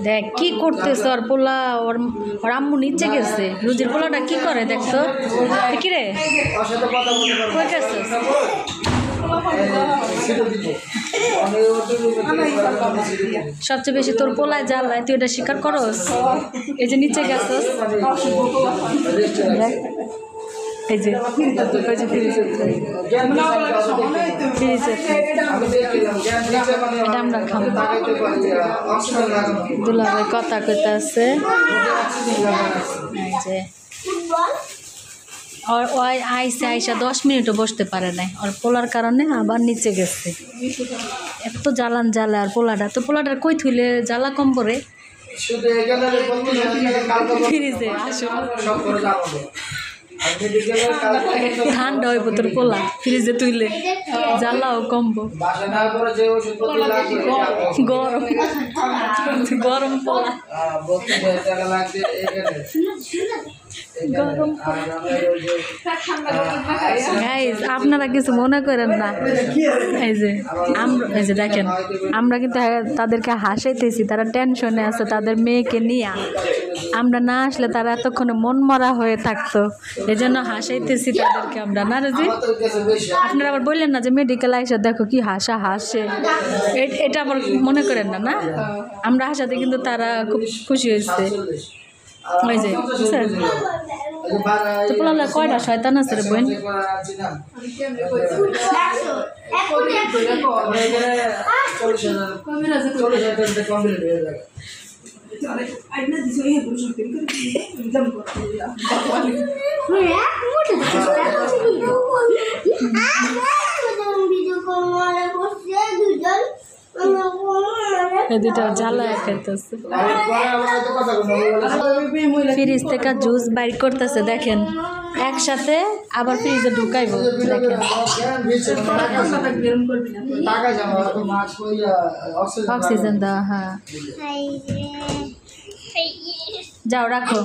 দেখ কি করতেছে ওর পোলা, ওর আম্মু নিচে গেছে। রুজির পোলাটা কি করে দেখছো? কি রে কই গেছিস? সবচেয়ে বেশি তোর পোলায় জ্বালায়, তুই এটা স্বীকার করস? এই যে নিচে গেছস, এই যে আমরা খাবো। দুলাভাই কথা কইতে আছে, আইসে আইসা 10 মিনিটও বসতে পারে নাই, ওর পোলার কারণে আবার নিচে গেছে। এত জ্বালান জ্বালা। আর পোলাটা তো, পোলাটার কই থুইলে জ্বালা কম পড়ে। ফ্রিজে আসো, ঠান্ডা হইব তোর পোলা, ফ্রিজে তুইলে জ্বালাও কমবো। গরম গরম পোলা, আপনারা কিছু মনে করেন না। এই যে দেখেন, আমরা কিন্তু তাদেরকে হাসাইতেছি, তারা টেনশনে আছে তাদের মেয়েকে নিয়ে। আমরা না আসলে তারা এতক্ষণে মন মরা হয়ে থাকতো, এই জন্য হাসাইতেছি তাদেরকে আমরা, না রুজি? আপনারা আবার বললেন না যে মেডিকেল আইসা দেখো কি হাসে, এটা আবার মনে করেন না। না, আমরা হাসাতে কিন্তু তারা খুব খুশি হয়েছে। ওই যে তো পোলা কয়টা শয়তান আছে রে বোন? ফ্রিজ থেকে জুস বাইর করতেছে দেখেন, একসাথে আবার ফ্রিজে ঢুকাইব। দেখেন অক্সিজেন দেওয়া। হ্যাঁ যাও রাখো,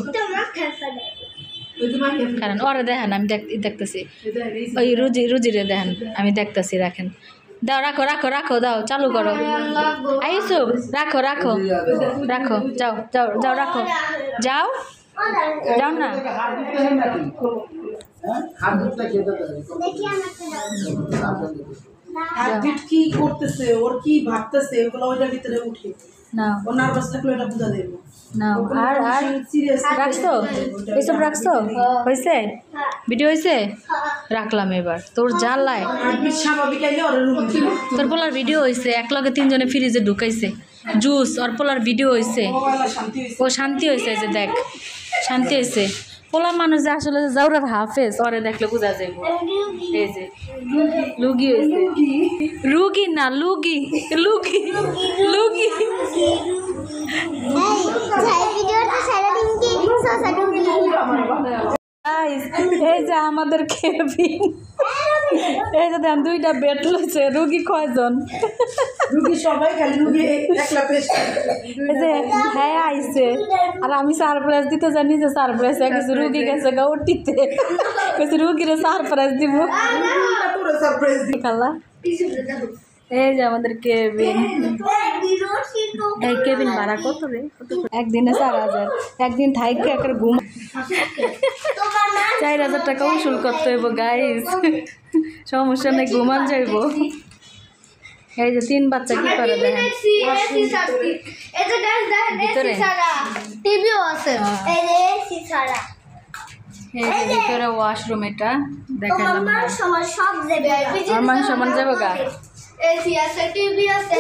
কারণ ওরা দেখেন আমি দেখতেছি, ওই রুজিরে দেখেন আমি দেখতেছি। রাখেন, দাও, রাখো রাখো রাখো, দাও চালু করো। আইসো রাখো রাখো রাখো, যাও যাও যাও, রাখো, যাও যাও না। কি করতেছে, ওর কি ভাবতেছে, ওগুলো ওইটার ভিতরে উঠে না, ও নার্ভাস থাকলে এটা বুঝা দেবো না। আর রাখছো, এইসব রাখছো? হয়েছে? ভিডিও হয়েছে? রাখলাম এবার। তোর জ্বালায় তোর পোলার ভিডিও হয়েছে, এক লগে 3 জনে ফ্রিজে ঢুকাইছে জুস, ওর পোলার ভিডিও হয়েছে, ও শান্তি হয়েছে। যে দেখ শান্তি হয়েছে। পোলা মানুষ যে আসলে জাউরার হাফেজ, ওরে দেখলে বোঝা যাইব। এই যে লুগি হয়েছে, রুগী না লুগি, লুগি লুগি। এই যে আমাদের কেবিন, এই যে দেন 2টা বেড লইছে। রুগী কয়জন? রুগী সবাই, খালি রুগী একলা পেশেন্ট। এই যে হ্যাঁ আইছে, আর আমি সারপ্রাইজ দিতে জানি যে সারপ্রাইজ কিছু রুগী গেছে গা ওটিতে, কিছু রুগীরে সারপ্রাইজ দিব। খালা এই যে আমাদের কেবিন, এই কেবিন ভাড়া কত রে? একদিনে 4000, একদিন থাইকে একটা ঘুম 4000 টাকা উসুল করতে হইব গাইস। সমস্যা নেই, ঘুমান যাইব। এই যে 3 বাচ্চা কি করে দেখেন ভিতরে, টিভিও আছে, এই যে এসি ছাড়া, এই যে ভিতরে ওয়াশরুম। এটা দেখাইলাম না, সমান সব যাবে, আর মান সমান যাবে গা। এসি আছে, টিভি আছে,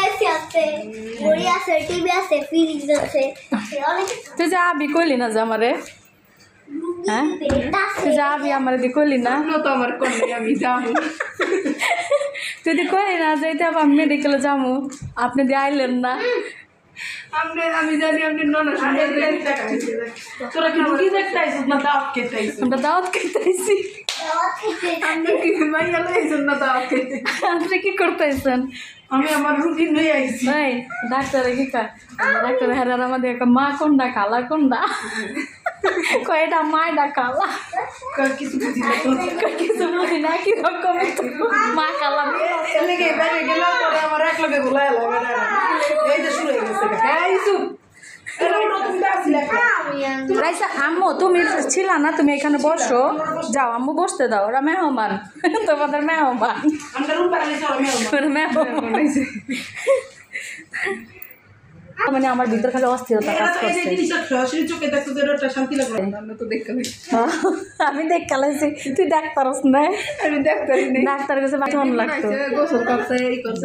এসি আছে, ঘড়ি আছে, টিভি আছে, ফ্রিজ আছে, অনেক। তুই যাবি কইলি না যে আমারে? হ্যাঁ তুই যাবি আমারে দি কইলি না? তো আমার কোনে আমি যাবো, তুই দি কইলি না যাইতে আমি মেডিকেলে যাবো, আপনি দি আইলেন না। আমি জানি আপনি তোরা কি রুগী দেখতে আইসিস না দাওয়াত খেতে আইসিস? আমরা দাওয়াত খেতে আইছি। আপনি কি মাইয়া লইছেন না দাওয়াত খেতে? আপনি কি করতে আইছেন? আমি আমার রুগী লই আইছি। ভাই ডাক্তারে কি কয়? ডাক্তার হেরার আমাদের একটা মা কোনটা খালা কোনটা কয়টা মায়টা খালা কিছু বুঝি না, কিছু বুঝি না, কি রকম মা খালা বাইরে গেলাম পরে আমার এক লগে গোলা এলো এই যে শুরু হয়ে গেছে এই চুপ এটা নতুন দাসি লেখা রাইসা আম্মু তুমি ছিল না, তুমি এখানে বসো, যাও আম্মু বসতে দাও, ওরা মেহমান, তোমাদের মেহমান, আমরা রুম পাড়ালে চলো ওরা মেহমান। মানে আমার ভিতর খালি অস্থিরতা কাজ করছে। চোখে দেখতে ওটা শান্তি লাগলো আমরা তো দেখতে আমি দেখ কালাইছি, তুই ডাক্তার না, আমি দেখতে ডাক্তার কাছে মন লাগতো। গোসল করছে এই করছে